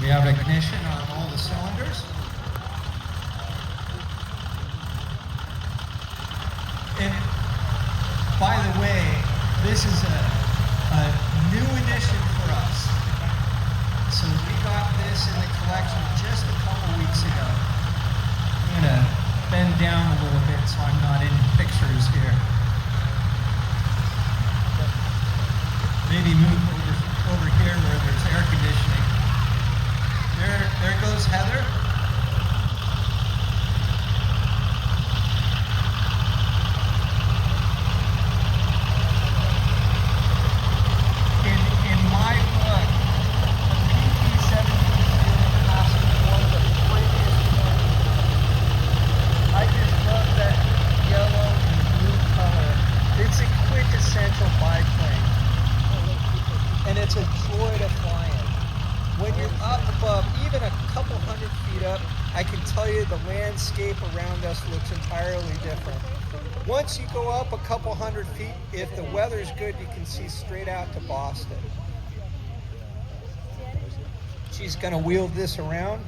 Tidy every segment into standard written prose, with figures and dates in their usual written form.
We have ignition on all the cylinders. And by the way, this is a new addition for us. So we got this in the collection just a couple weeks ago. I'm gonna bend down a little bit so I'm not in pictures here. Maybe move over here where there's air conditioning. There goes Heather. In my book, PT-17 has one of the prettiest planes. I just love that yellow and blue color. It's a quintessential biplane. And it's a joy to fly in. When you're up above, even a couple hundred feet up, I can tell you the landscape around us looks entirely different. Once you go up a couple hundred feet, if the weather's good, you can see straight out to Boston. She's gonna wheel this around.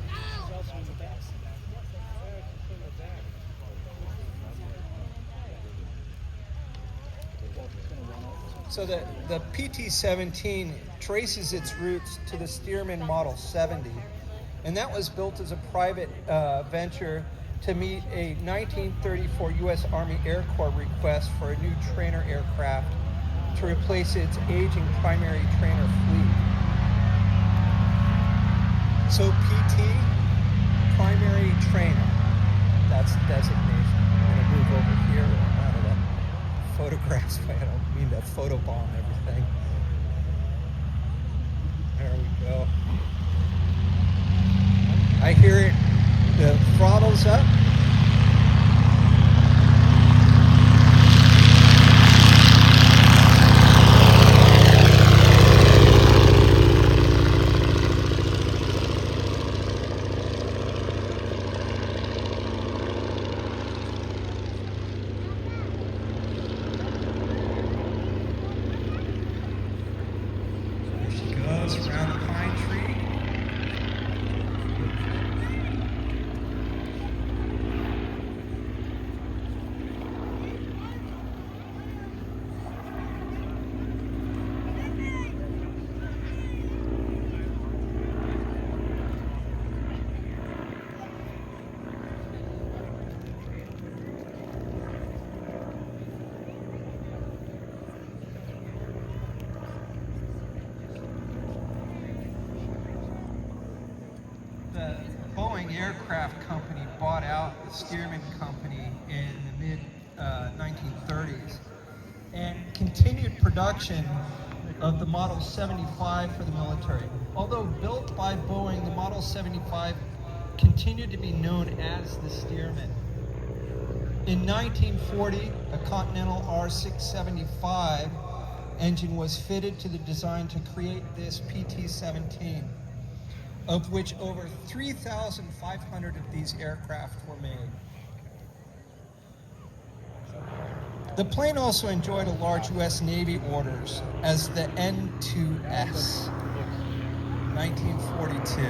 So the PT-17 traces its roots to the Stearman Model 70, and that was built as a private venture to meet a 1934 U.S. Army Air Corps request for a new trainer aircraft to replace its aging primary trainer fleet. So PT, primary trainer, that's the designation. I'm going to move over here out of the photographs, but I don't mean to photobomb everything. There we go. I hear it, the throttle's up. Around the pine tree. The Boeing Aircraft Company bought out the Stearman Company in the mid-1930s and continued production of the Model 75 for the military. Although built by Boeing, the Model 75 continued to be known as the Stearman. In 1940, a Continental R675 engine was fitted to the design to create this PT-17. Of which over 3,500 of these aircraft were made. The plane also enjoyed a large U.S. Navy orders as the N2S, 1942.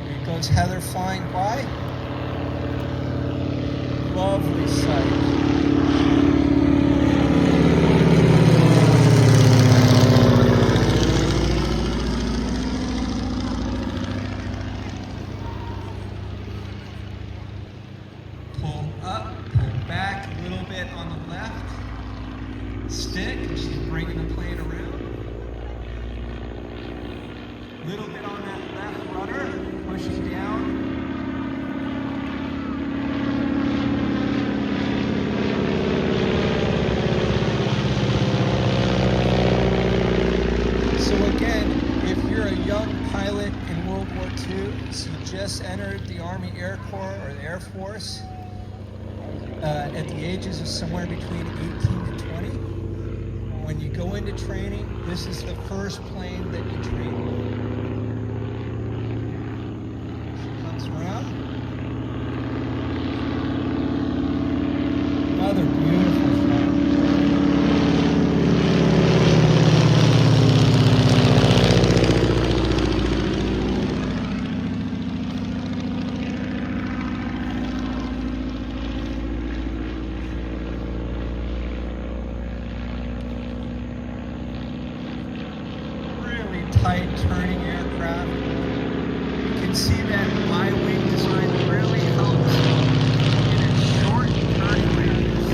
Here goes Heather flying by. Lovely sight. Back a little bit on the left stick, she's bringing the plane around. A little bit on that left rudder, pushing down. So again, if you're a young pilot in World War II, so you just entered the Army Air Corps or the Air Force, at the ages of somewhere between 18 to 20. When you go into training, this is the first plane that you train on. She comes around. Another beautiful flight. tight turning aircraft. You can see that my wing design really helps in its short turning radius.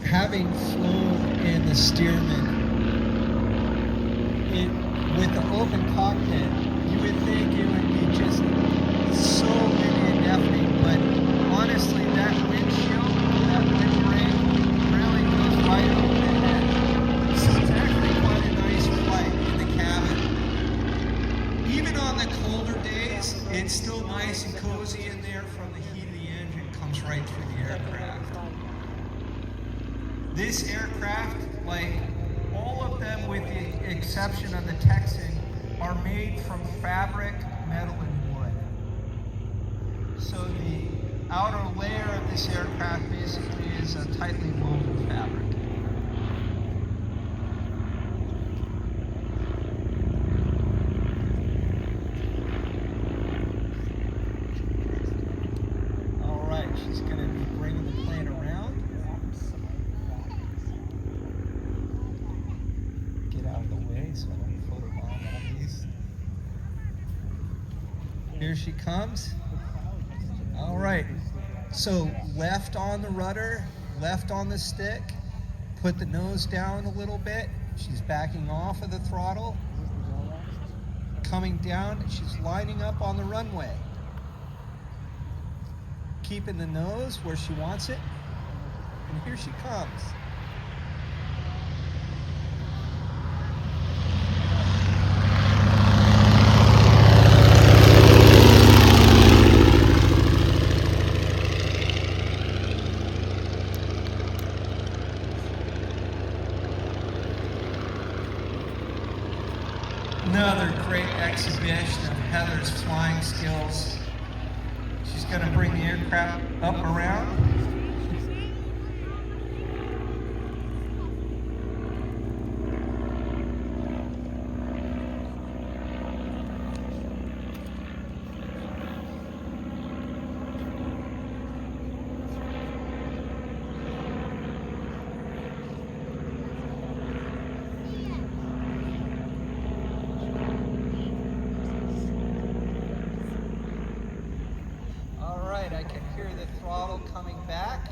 Having flown in the Stearman, with the open cockpit, you would think it would be just so many and deafening, but honestly, that windshield, that windbreak really goes right over the head. So it's actually quite a nice flight in the cabin. Even on the colder days, it's still nice and cozy in there from the heat of the engine comes right through the aircraft. This aircraft, like all of them with the exception of the Texan, are made from fabric, metal, and wood. So the outer layer of this aircraft basically is a tightly woven fabric. All right, she's going to be bringing the plane around. So I don't photobomb all these. Here she comes. All right. So left on the rudder, left on the stick. Put the nose down a little bit. She's backing off of the throttle. Coming down, and she's lining up on the runway. Keeping the nose where she wants it. And here she comes. Another great exhibition of Heather's flying skills. She's going to bring the aircraft up around. I can hear the throttle coming back.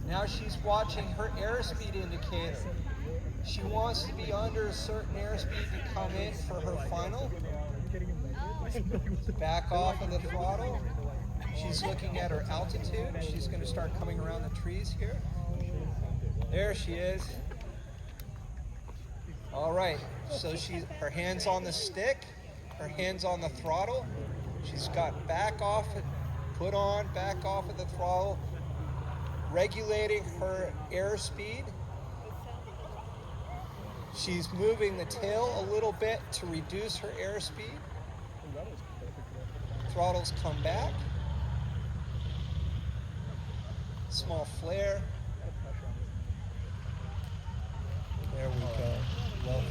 Now she's watching her airspeed indicator. She wants to be under a certain airspeed to come in for her final. Back off of the throttle. She's looking at her altitude. She's going to start coming around the trees here. There she is. All right, so her hands on the stick, her hands on the throttle. She's got back off, put on, back off of the throttle, regulating her airspeed. She's moving the tail a little bit to reduce her airspeed. Throttles come back. Small flare. There we go. Well,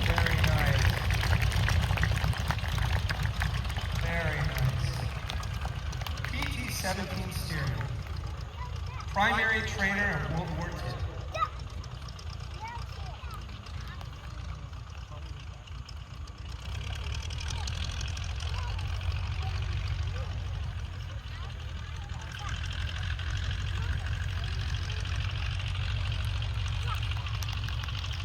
very nice. Very nice. PT-17 steering. Primary trainer of World War II.